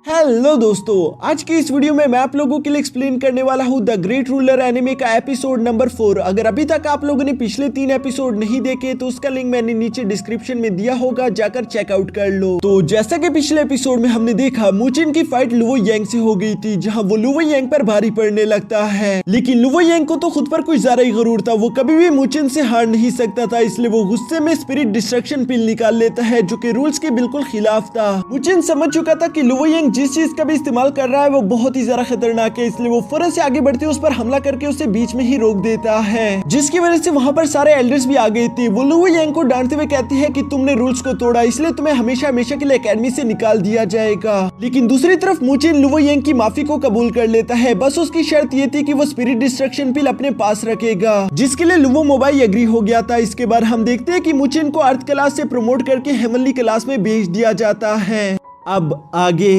Hello दोस्तों, आज की इस वीडियो में मैं आप लोगों के लिए एक्सप्लेन करने वाला हूँ द ग्रेट रूलर एनिमे का एपिसोड नंबर 4। अगर अभी तक आप लोगों ने पिछले 3 एपिसोड नहीं देखे तो उसका लिंक मैंने नीचे डिस्क्रिप्शन में दिया होगा, जाकर चेकआउट कर लो। तो जैसा कि पिछले एपिसोड में हमने देखा, मुचिन की फाइट लुवो यांग से हो गई थी, जहाँ वो लुवो यांग पर भारी पड़ने लगता है। लेकिन लुवो यांग को तो खुद पर कुछ ज्यादा ही गरूर था, वो कभी भी मुचिन से हार नहीं सकता था, इसलिए वो गुस्से में स्पिरिट डिस्ट्रक्शन पिल निकाल लेता है, जो कि रूल्स के बिल्कुल खिलाफ था। मुचिन समझ चुका था कि लुवो यांग जिस चीज का भी इस्तेमाल कर रहा है वो बहुत ही ज्यादा खतरनाक है, इसलिए वो फौरन से आगे बढ़ते उस पर हमला करके उसे बीच में ही रोक देता है, जिसकी वजह से वहाँ पर सारे एल्डर्स भी आ गए थे। वो लुवो यांग को डांटते हुए कहती है कि तुमने रूल्स को तोड़ा, इसलिए तुम्हें हमेशा हमेशा के लिए एकेडमी से निकाल दिया जाएगा। लेकिन दूसरी तरफ मुचिन लुवो यांग की माफी को कबूल कर लेता है, बस उसकी शर्त ये थी कि वो स्पिरिट डिस्ट्रक्शन पिल अपने पास रखेगा, जिसके लिए लुवो मोबाइल एग्री हो गया था। इसके बाद हम देखते हैं कि मुचिन को अर्थ क्लास से प्रमोट करके हेवनली क्लास में भेज दिया जाता है। अब आगे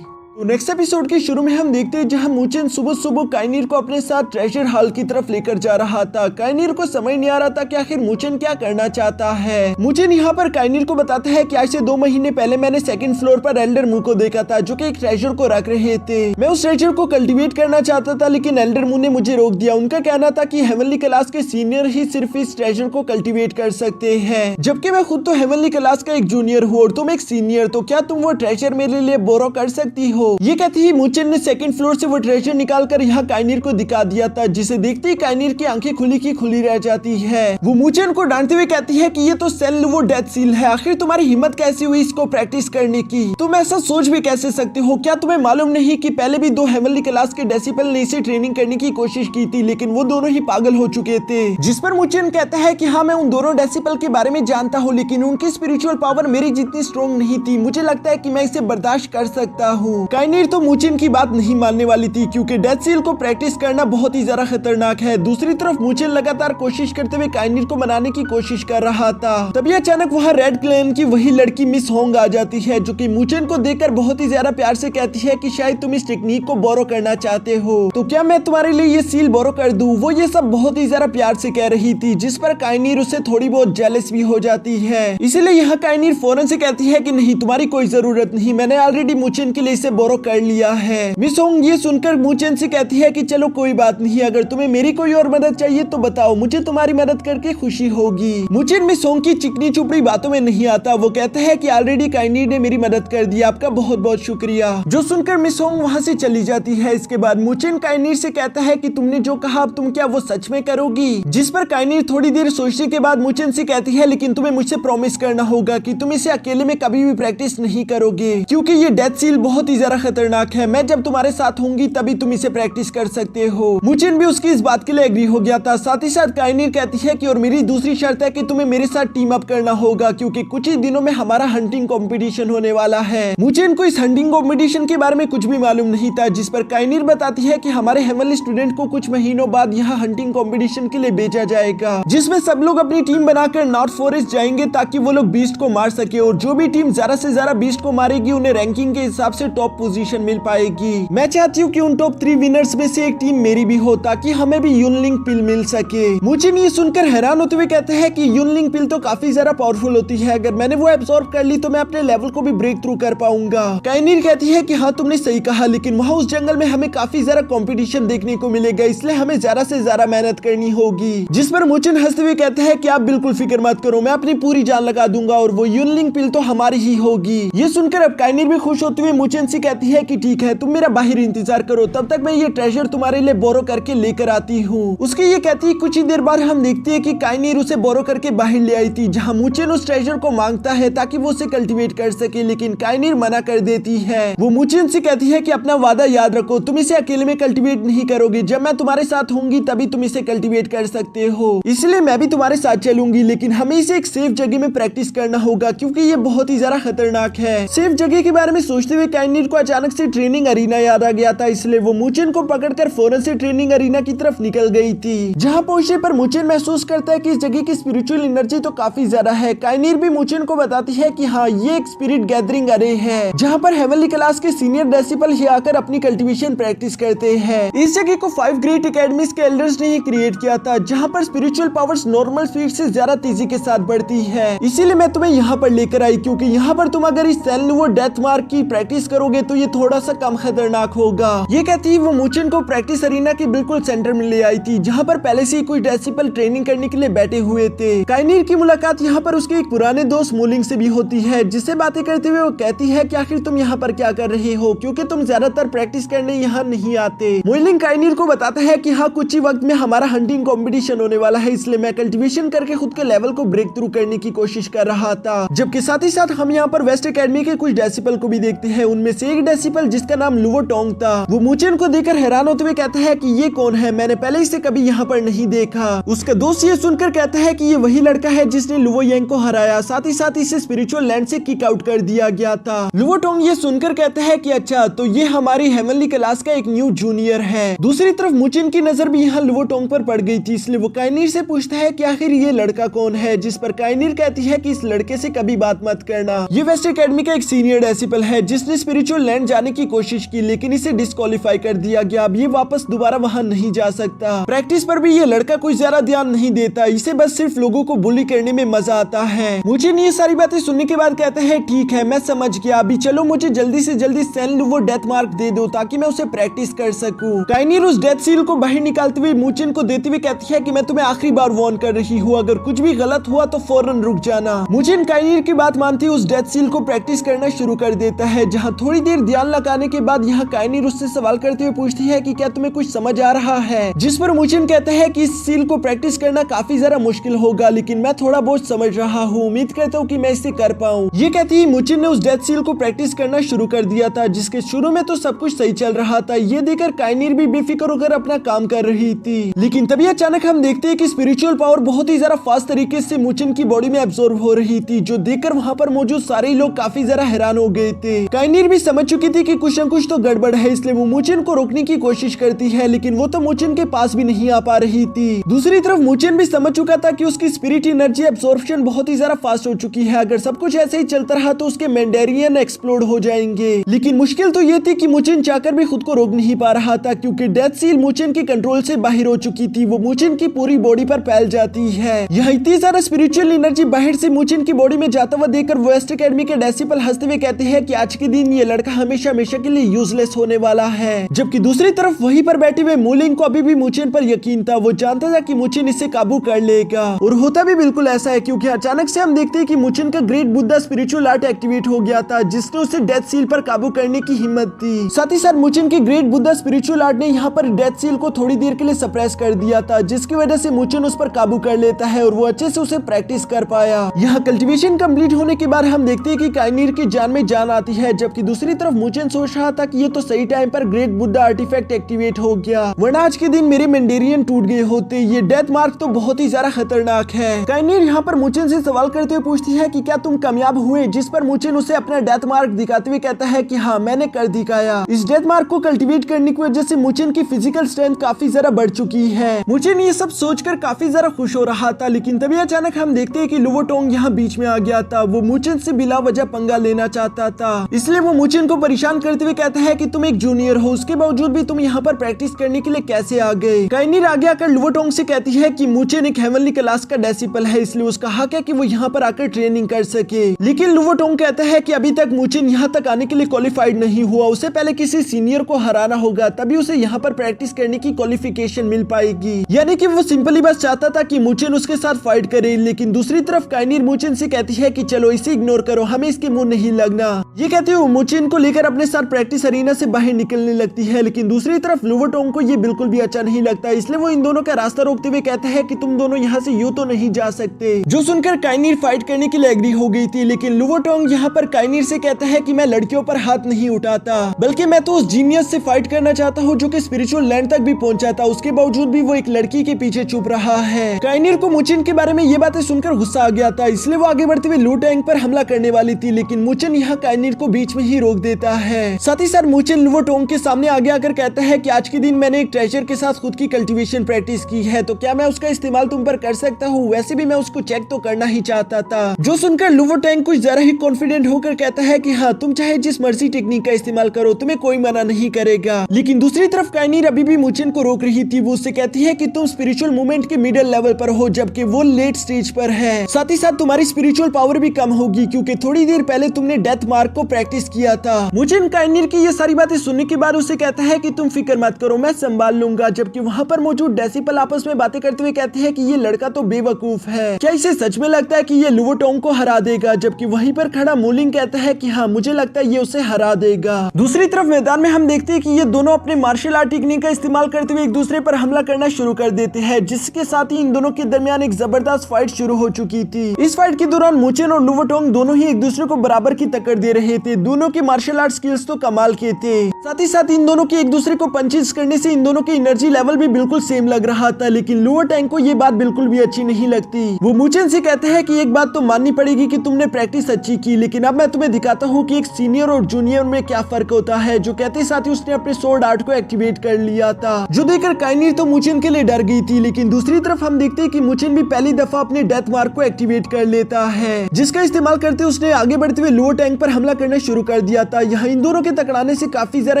तो नेक्स्ट एपिसोड के शुरू में हम देखते हैं जहां मुचिन सुबह सुबह काइनीर को अपने साथ ट्रेजर हॉल की तरफ लेकर जा रहा था। काइनीर को समझ नहीं आ रहा था कि आखिर मुचिन क्या करना चाहता है। मुचिन यहाँ पर काइनीर को बताता है कि आज से 2 महीने पहले मैंने सेकंड फ्लोर पर एल्डर मुंह को देखा था, जो कि एक ट्रेजर को रख रहे थे। मैं उस ट्रेजर को कल्टीवेट करना चाहता था, लेकिन एल्डर मुंह ने मुझे रोक दिया। उनका कहना था कि हेवनली क्लास के सीनियर ही सिर्फ इस ट्रेजर को कल्टीवेट कर सकते हैं, जबकि मैं खुद तो हेवनली क्लास का एक जूनियर हूँ और तुम एक सीनियर, तो क्या तुम वो ट्रेजर मेरे लिए बोरो कर सकती हो? ये कहती ही मुचिन ने सेकंड फ्लोर से वो ट्रेजर निकालकर यहाँ काइनीर को दिखा दिया था, जिसे देखते ही काइनीर की आंखें खुली की खुली रह जाती है। वो मुचिन को डांटते हुए कहती है कि ये तो सेल लुवो डेथ सील है, आखिर तुम्हारी हिम्मत कैसी हुई इसको प्रैक्टिस करने की? तुम ऐसा सोच भी कैसे सकते हो? क्या तुम्हें मालूम नहीं कि पहले भी 2 हेवनली क्लास के डेसिपल ने इसे ट्रेनिंग करने की कोशिश की थी, लेकिन वो दोनों ही पागल हो चुके थे। जिस पर मुचिन कहता है कि हाँ, मैं उन दोनों डेसिपल के बारे में जानता हूँ, लेकिन उनकी स्पिरिचुअल पावर मेरी जितनी स्ट्रॉन्ग नहीं थी। मुझे लगता है कि मैं इसे बर्दाश्त कर सकता हूँ। काइनीर तो मुचिन की बात नहीं मानने वाली थी, क्योंकि डेथ सील को प्रैक्टिस करना बहुत ही ज्यादा खतरनाक है। दूसरी तरफ मुचिन लगातार कोशिश करते हुए काइनीर को मनाने की कोशिश कर रहा था। तभी अचानक वहाँ रेड क्लैन की वही लड़की मिस होंग आ जाती है, जो कि मुचिन को देखकर बहुत ही ज्यादा प्यार से कहती है कि शायद तुम इस टेक्निक को बोरो करना चाहते हो, तो क्या मैं तुम्हारे लिए ये सील बोरो कर दूं? वो ये सब बहुत ही ज्यादा प्यार से कह रही थी, जिस पर काइनीर उससे थोड़ी बहुत जेलस भी हो जाती है। इसलिए यहाँ काइनीर फौरन से कहती है कि नहीं, तुम्हारी कोई जरूरत नहीं, मैंने ऑलरेडी मुचिन के लिए इसे बोरो कर लिया है। मिस होंग ये सुनकर मुचिन से कहती है कि चलो कोई बात नहीं, अगर तुम्हें मेरी कोई और मदद चाहिए तो बताओ, मुझे तुम्हारी मदद करके खुशी होगी। मुचिन मिस होंग की चिकनी चुपड़ी बातों में नहीं आता, वो कहता है कि ऑलरेडी काइनीर ने मेरी मदद कर दी, आपका बहुत बहुत शुक्रिया। जो सुनकर मिस होंग वहाँ से चली जाती है। इसके बाद मुचिन काइनीर से कहता है कि तुमने जो कहा अब तुम क्या वो सच में करोगी? जिस पर काइनीर थोड़ी देर सोचने के बाद मुचिन से कहती है, लेकिन तुम्हें मुझसे प्रॉमिस करना होगा कि तुम इसे अकेले में कभी भी प्रैक्टिस नहीं करोगे, क्योंकि ये डेथ सील बहुत ही ज्यादा खतरनाक है। मैं जब तुम्हारे साथ होंगी तभी तुम इसे प्रैक्टिस कर सकते हो। मुचिन भी उसकी इस बात के लिए एग्री हो गया था। साथ ही साथ काइनीर कहती है कि और मेरी दूसरी शर्त है कि तुम्हें मेरे साथ टीम अप करना होगा, क्योंकि कुछ ही दिनों में हमारा हंटिंग कंपटीशन होने वाला है। मुचिन को इस हंटिंग कंपटीशन के बारे में कुछ भी मालूम नहीं था, जिस पर काइनीर बताती है कि हमारे हेवनली स्टूडेंट को कुछ महीनों बाद यहाँ हंटिंग कंपटीशन के लिए भेजा जाएगा, जिसमें सब लोग अपनी टीम बनाकर नॉर्थ फॉरेस्ट जाएंगे ताकि वो लोग बीस्ट को मार सके, और जो भी टीम ज्यादा से ज्यादा बीस्ट को मारेगी उन्हें रैंकिंग के हिसाब से टॉप पोजीशन मिल पाएगी। मैं चाहती हूँ कि उन टॉप 3 विनर्स में से एक टीम मेरी भी हो, ताकि हमें भी यूनलिंग पिल मिल सके। मुचिन ये सुनकर हैरान होते हुए कहते हैं कि यूनलिंग पिल तो काफी ज्यादा पावरफुल होती है, अगर मैंने वो एब्सॉर्ब कर ली तो मैं अपने लेवल को भी ब्रेक थ्रू कर पाऊंगा। काइनीर कहती है कि हाँ, तुमने सही कहा, लेकिन वहाँ उस जंगल में हमें काफी ज्यादा कंपटीशन देखने को मिलेगा, इसलिए हमें ज्यादा से ज्यादा मेहनत करनी होगी। जिस पर मुचिन हंसते हुए कहते हैं कि आप बिल्कुल फिक्र मत करो, मैं अपनी पूरी जान लगा दूंगा और वो यूनलिंग पिल तो हमारी ही होगी। ये सुनकर अब काइनीर भी खुश होते हुए मुचिन से कहती है कि ठीक है, तुम मेरा बाहर इंतजार करो, तब तक मैं ये ट्रेजर तुम्हारे लिए बोरो करके लेकर आती हूँ। उसकी ये कहती है। कुछ ही देर बाद हम देखते हैं कि काइनीर उसे बोरो करके बाहर ले आई थी, जहाँ मुचिन उस ट्रेजर को मांगता है ताकि वो उसे कल्टीवेट कर सके, लेकिन काइनीर मना कर देती है। वो मुचिन से कहती है कि अपना वादा याद रखो, तुम इसे अकेले में कल्टीवेट नहीं करोगे, जब मैं तुम्हारे साथ होंगी तभी तुम इसे कल्टीवेट कर सकते हो, इसलिए मैं भी तुम्हारे साथ चलूंगी, लेकिन हमें इसे एक सेफ जगह में प्रैक्टिस करना होगा, क्योंकि ये बहुत ही ज्यादा खतरनाक है। सेफ जगह के बारे में सोचते हुए काइनीर को अचानक से ट्रेनिंग अरीना याद आ गया था, इसलिए वो मुचिन को पकड़कर फौरन से ट्रेनिंग अरीना की तरफ निकल गई थी। जहां पहुंचने पर मुचिन महसूस करता है कि इस जगह की स्पिरिचुअल एनर्जी तो काफी ज्यादा है। काइनीर भी मुचिन को बताती है कि हाँ, ये एक स्पिरिट गैदरिंग अरे है, जहां पर हेवनली क्लास के सीनियर डेसिपल ही आकर अपनी कल्टीवेशन प्रैक्टिस करते हैं। इस जगह को 5 ग्रेट एकेडमीज के एल्डर्स ने ही क्रिएट किया था, जहां पर स्पिरिचुअल पावर्स नॉर्मल स्पीड से ज्यादा तेजी के साथ बढ़ती है। इसीलिए मैं तुम्हें यहाँ पर लेकर आई, क्योंकि यहाँ पर तुम अगर इस सेल लुवो डेथ मार्क की प्रैक्टिस करोगे तो ये थोड़ा सा कम खतरनाक होगा। ये कहती वो मुचिन को प्रैक्टिस अरीना के बिल्कुल सेंटर में ले आई थी, जहाँ पर पहले से ही कुछ डेसिपल ट्रेनिंग करने के लिए बैठे हुए थे। काइनीर की मुलाकात यहाँ पर उसके एक पुराने दोस्त मूलिंग से भी होती है, जिससे बातें करते हुए वो कहती है कि आखिर तुम यहाँ पर क्या कर रहे हो, क्योंकि तुम ज्यादातर प्रैक्टिस करने यहाँ नहीं आते। मूलिंग काइनीर को बताता है कि हाँ, कुछ ही वक्त में हमारा हंटिंग कंपटीशन होने वाला है, इसलिए मैं कल्टीवेशन करके खुद के लेवल को ब्रेक थ्रू करने की कोशिश कर रहा था। जबकि साथ ही साथ हम यहाँ पर वेस्ट एकेडमी के कुछ डेसिपल को भी देखते हैं। उनमें से एक डेसिपल जिसका नाम लुवो टोंग था, वो मुचिन को देखकर हैरान होते हुए कहता है कि ये कौन है, मैंने पहले इसे कभी यहाँ पर नहीं देखा। उसका दोस्त ये सुनकर कहता है कि ये वही लड़का है जिसने लुवो यांग को हराया, साथ ही साथ इसे स्पिरिचुअल लैंड से किक आउट कर दिया गया था। लुवो टोंग ये सुनकर कहता है कि अच्छा, तो ये हमारी हेवनली क्लास का एक न्यू जूनियर है। दूसरी तरफ मुचिन की नजर भी यहाँ लुवो टोंग पर पड़ गई थी, इसलिए वो काइनीर से पूछता है कि आखिर ये लड़का कौन है, जिस पर काइनीर कहती है कि इस लड़के से कभी बात मत करना। ये वेस्ट एकेडमी का एक सीनियर डेसिपल है जिसने स्पिरिचुअल लैंड जाने की कोशिश की, लेकिन इसे डिस्क्वालीफाई कर दिया गया। अब ये वापस दोबारा वहाँ नहीं जा सकता। प्रैक्टिस पर भी ये लड़का कोई ज्यादा ध्यान नहीं देता, इसे बस सिर्फ लोगों को बुली करने में मजा आता है। मुझे ये सारी बातें सुनने के बाद कहता है ठीक है, मैं समझ गया, अभी चलो मुझे जल्दी से जल्दी सैन लुवो डेथ मार्क दे दो ताकि मैं उसे प्रैक्टिस कर सकूं। काइनीर उस डेथ सील को बाहर निकालते हुए मुचिन को देते हुए कहती है कि मैं तुम्हें आखिरी बार वार्न कर रही हूँ, अगर कुछ भी गलत हुआ तो फौरन रुक जाना। मुचिन काइनीर की बात मानती उस डेथ सील को प्रैक्टिस करना शुरू कर देता है, जहाँ थोड़ी देर ध्यान लगाने के बाद यहाँ काइनीर उससे सवाल करते हुए पूछती है कि क्या तुम्हें कुछ समझ आ रहा है, जिस पर मुचिन कहता है कि इस सील को प्रैक्टिस करना काफी ज्यादा मुश्किल होगा, लेकिन मैं थोड़ा बहुत समझ रहा हूँ, उम्मीद करता हूँ कि मैं इसे कर पाऊँ। ये कहती ही मुचिन ने उस डेथ सील को प्रैक्टिस करना शुरू कर दिया था, जिसके शुरू में तो सब कुछ सही चल रहा था। ये देखकर काइनीर भी बेफिक्र होकर अपना काम कर रही थी, लेकिन तभी अचानक हम देखते हैं कि स्पिरिचुअल पावर बहुत ही ज्यादा फास्ट तरीके से मुचिन की बॉडी में एब्जॉर्ब हो रही थी, जो देखकर वहाँ पर मौजूद सारे लोग काफी ज्यादा हैरान हो गए थे। काइनीर भी समझ चुकी थी कि कुछ न कुछ तो गड़बड़ है, इसलिए वो मुचिन को रोकने की कोशिश करती है, लेकिन वो तो मुचिन के पास भी नहीं आ पा रही थी। दूसरी तरफ मुचिन भी समझ चुका था कि उसकी स्पिरिट एनर्जी एब्जॉर्प्शन बहुत ही ज्यादा फास्ट हो चुकी है, अगर सब कुछ ऐसे ही चलता रहा तो उसके मैंडेरियन एक्सप्लोड हो जाएंगे। लेकिन मुश्किल तो ये थी कि मुचिन चाहकर भी खुद को रोक नहीं पा रहा था, क्योंकि डेथ सील मुचिन के कंट्रोल से बाहर हो चुकी थी, वो मुचिन की पूरी बॉडी पर फैल जाती है। यह इतनी ज्यादा स्पिरिचुअल एनर्जी बाहर से मुचिन की बॉडी में जाता हुआ देखकर वेस्ट एकेडमी के डेसिपल हंसते हुए कहते हैं कि आज के दिन ये लड़का हमेशा हमेशा के लिए यूजलेस होने वाला है। जबकि दूसरी तरफ वहीं पर बैठे हुए मूलिंग को अभी भी मुचिन पर यकीन था, वो जानता था कि मुचिन इसे काबू कर लेगा, और होता भी बिल्कुल ऐसा है, क्योंकि अचानक से हम देखते हैं कि मुचिन का great Buddha spiritual art activate हो गया था, जिसने उसे डेथ सील पर काबू करने की हिम्मत दी। साथ ही साथ मुचिन के ग्रेट बुद्धा स्पिरिचुअल आर्ट ने यहाँ पर डेथ सील को थोड़ी देर के लिए सप्रेस कर दिया था, जिसकी वजह से मुचिन उस पर काबू कर लेता है और वो अच्छे से उसे प्रैक्टिस कर पाया। यहाँ कल्टीवेशन कंप्लीट होने के बाद हम देखते हैं कि काइनीर की जान में जान आती है, जबकि दूसरी तरफ मुचिन सोच रहा था कि ये तो सही टाइम पर ग्रेट बुद्धा आर्टिफैक्ट एक्टिवेट हो गया, वरना आज के दिन मेरे मैंडेरियन टूट गए होते। ये डेथ मार्क तो बहुत ही ज्यादा खतरनाक है। काइनीर यहाँ पर मुचिन से सवाल करते हुए पूछती है कि क्या तुम कामयाब हुए, जिस पर मुचिन उसे अपना डेथ मार्क दिखाते हुए कहता है कि हाँ, मैंने कर दिखाया। इस डेथ मार्क को कल्टीवेट करने की वजह से मुचिन की फिजिकल स्ट्रेंथ काफी ज्यादा बढ़ चुकी है। मुचिन ये सब सोचकर काफी ज्यादा खुश हो रहा था, लेकिन तभी अचानक हम देखते हैं कि लुवो टोंग यहाँ बीच में आ गया था। वो मुचिन से बिला वजह पंगा लेना चाहता था, इसलिए वो मुचिन को परेशान करते हुए कहता है कि तुम एक जूनियर हो, उसके बावजूद भी तुम यहाँ पर प्रैक्टिस करने के लिए कैसे आ गए। काइनीर आगे आकर लुवो टोंग से कहती है कि मुचिन एक हेवनली क्लास का डेसिपल है, इसलिए उसका हक है कि वो यहाँ पर आकर ट्रेनिंग कर सके। लेकिन लुवो टोंग कहता है कि अभी तक मुचिन यहाँ तक आने के लिए क्वालिफाइड नहीं हुआ, उसे पहले किसी सीनियर को हराना होगा, तभी उसे यहाँ पर प्रैक्टिस करने की क्वालिफिकेशन मिल पाएगी। यानी कि वो सिंपली बस चाहता था कि मुचिन उसके साथ फाइट करे। लेकिन दूसरी तरफ काइनीर मुचिन से कहती है कि चलो इसे इग्नोर करो, हमें इसके मुंह नहीं लगना। ये कहते हुए मुचिन को लेकर अपने साथ प्रैक्टिस अरीना से बाहर निकलने लगती है, लेकिन दूसरी तरफ लुवो टोंग को ये बिल्कुल भी अच्छा नहीं लगता, इसलिए वो इन दोनों का रास्ता रोकते हुए कहते हैं कि तुम दोनों यहाँ से यूं तो नहीं जा सकते। जो सुनकर काइनीर फाइट करने के लिए एग्री हो गई थी, लेकिन लुवो टोंग यहाँ पर काइनीर से कहता है कि मैं लड़कियों पर हाथ नहीं उठाता, बल्कि मैं तो उस जीनियस से फाइट करना चाहता हूँ जो कि स्पिरिचुअल लैंड तक भी पहुंचा था, उसके बावजूद भी वो एक लड़की के पीछे छुप रहा है। काइनीर को मुचिन के बारे में ये बातें सुनकर गुस्सा आ गया था, इसलिए वो आगे बढ़ते हुए लू टैंग पर हमला करने वाली थी, लेकिन मुचिन यहाँ काइनीर को बीच में ही रोक देता है। साथ ही साथ मुचिन लुवो टोंग के सामने आगे आकर कहता है कि आज के दिन मैंने एक ट्रेजर के साथ खुद की कल्टीवेशन प्रैक्टिस की है, तो क्या मैं उसका इस्तेमाल तुम पर कर सकता हूँ? वैसे भी मैं उसको चेक तो करना ही चाहता था। जो सुनकर लुवो टैंग कुछ जरा ही कॉन्फिडेंट होकर कहता है कि हाँ, तुम चाहे जिस मर्जी टेक्निक का इस्तेमाल करो, तुम्हें कोई मना नहीं करेगा। लेकिन दूसरी तरफ काइनीर अभी भी मुचिन को रोक रही थी। वो उससे कहती है कि तुम स्पिरिचुअल मूवमेंट के मिडिल लेवल पर हो, जबकि वो लेट स्टेज पर है। साथ ही साथ तुम्हारी स्पिरिचुअल पावर भी कम होगी, क्योंकि थोड़ी देर पहले तुमने डेथ मार्क को प्रैक्टिस किया था। मुचिन काइनीर की ये सारी बातें सुनने के बाद उसे कहता है कि तुम फिक्र मत करो, मैं संभाल लूंगा। जबकि वहाँ पर मौजूद डेसिपल आपस में बातें करते हुए कहते हैं कि ये लड़का तो बेवकूफ है, क्या इसे सच में लगता है कि ये लुवो टोंग को हरा देगा। जबकि वहीं पर खड़ा मूलिंग कहता है कि हाँ, मुझे लगता है ये उसे हरा देगा। दूसरी तरफ मैदान में हम देखते हैं कि ये दोनों अपने मार्शल आर्ट टेक्निक का इस्तेमाल करते हुए एक दूसरे पर हमला करना शुरू कर देते हैं, जिसके साथ ही इन दोनों के दरमियान एक जबरदस्त फाइट शुरू हो चुकी थी। इस फाइट के दौरान मुचिन और लुवो टोंग दोनों ही एक दूसरे को बराबर की टक्कर दे रहे थे। दोनों के मार्शल आर्ट स्किल्स तो कमाल के थे, साथ ही साथ इन दोनों के एक दूसरे को पंचेस करने से इन दोनों की एनर्जी लेवल भी बिल्कुल सेम लग रहा था। लेकिन लुवो टोंग को ये बात बिल्कुल भी अच्छी नहीं लगती। वो मुचिन से कहते हैं कि एक बात तो माननी पड़ेगी कि तुमने प्रैक्टिस अच्छी की, लेकिन अब मैं तुम्हें दिखाता हूँ कि एक सीनियर और जूनियर में क्या फर्क होता है। जो कहते साथ ही उसने अपने स्वॉर्ड आर्ट को एक्टिवेट कर लिया था, जो देखकर काइनीर तो मुचिन के लिए डर गई थी। लेकिन दूसरी तरफ हम देखते हैं कि मुचिन भी पहली दफा अपने डेथ मार्क को एक्टिवेट कर लेता है, जिसका इस्तेमाल करते उसने आगे बढ़ते हुए लुवो टोंग पर हमला करना शुरू कर दिया था। यहाँ इन दोनों के टकराने से काफी ज्यादा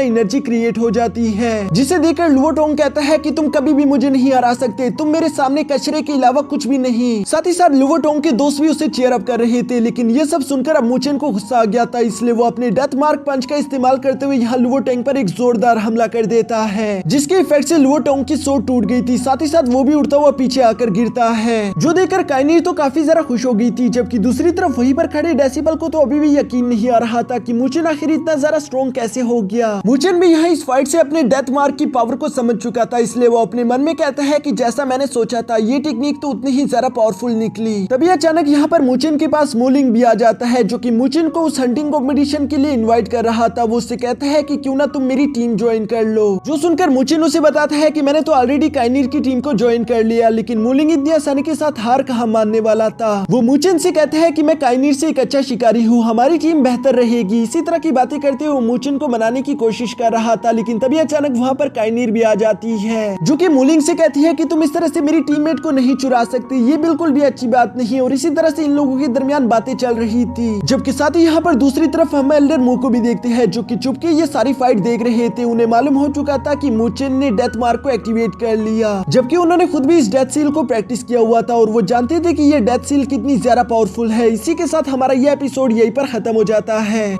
एनर्जी क्रिएट हो जाती है, जिसे देखकर लुवो टोंग कहता है कि तुम कभी भी मुझे नहीं हरा सकते, तुम मेरे सामने कचरे के अलावा कुछ भी नहीं। साथ ही साथ लुवो टोंग के दोस्त भी उसे चीयर अप कर रहे थे। लेकिन ये सब सुनकर अब मुचिन को गुस्सा आ गया था, इसलिए वो अपने डेथ मार्क पंच का इस्तेमाल करते हुए यहाँ लुवो टोंग पर एक जोरदार हमला कर देता है, जिसके इफेक्ट से लुवो टोंग की सोट टूट गई थी। साथ ही साथ वो भी उड़ता हुआ पीछे आकर गिरता है, जो देखकर काइनीर तो काफी ज्यादा खुश हो गई थी। जबकि दूसरी तरफ वहीं पर खड़े डेसिबल को तो अभी भी यकीन नहीं आ रहा था कि मुचिन आखिर इतना ज्यादा स्ट्रॉन्ग कैसे हो गया। मुचिन भी यहाँ इस फाइट से अपने डेथ मार्क की पावर को समझ चुका था, इसलिए वो अपने मन में कहता है कि जैसा मैंने सोचा था ये टेक्निक तो उतनी ही ज्यादा पावरफुल निकली। तभी अचानक यहाँ पर मुचिन के पास मूलिंग भी आ जाता है, जो कि मुचिन को उस हंटिंग कॉम्पिटिशन के लिए इनवाइट कर रहा था। वो उससे कहता है कि क्यों ना तुम मेरी टीम ज्वाइन कर लो। जो सुनकर मुचिन उसे बताता है कि मैंने तो ऑलरेडी काइनीर की टीम को ज्वाइन कर लिया। लेकिन मूलिंग इतनी आसानी के साथ हार कहाँ मानने वाला था। वो मुचिन से कहता है कि मैं काइनीर से एक अच्छा शिकारी हूँ, हमारी टीम बेहतर रहेगी। इसी तरह की बातें करते हुए मुचिन को मनाने की कोशिश कर रहा था। लेकिन तभी अचानक वहाँ पर काइनीर भी आ जाती है, जो कि मूलिंग से कहती है कि तुम इस तरह से मेरी टीममेट को नहीं चुरा सकते, ये बिल्कुल भी अच्छी बात नहीं। और इसी तरह से इन लोगों के दरमियान बातें चल रही थी। जबकि साथ ही यहाँ पर दूसरी तरफ हम एल्डर मू को भी देखते हैं, जो कि चुपके ये सारी फाइट देख रहे थे। उन्हें मालूम हो चुका था कि मुचिन ने डेथ मार्क को एक्टिवेट कर लिया, जबकि उन्होंने खुद भी इस डेथ सील को प्रैक्टिस किया हुआ था और वो जानते थे कि ये डेथ सील कितनी ज्यादा पावरफुल है। इसी के साथ हमारा ये एपिसोड यहीं पर खत्म हो जाता है।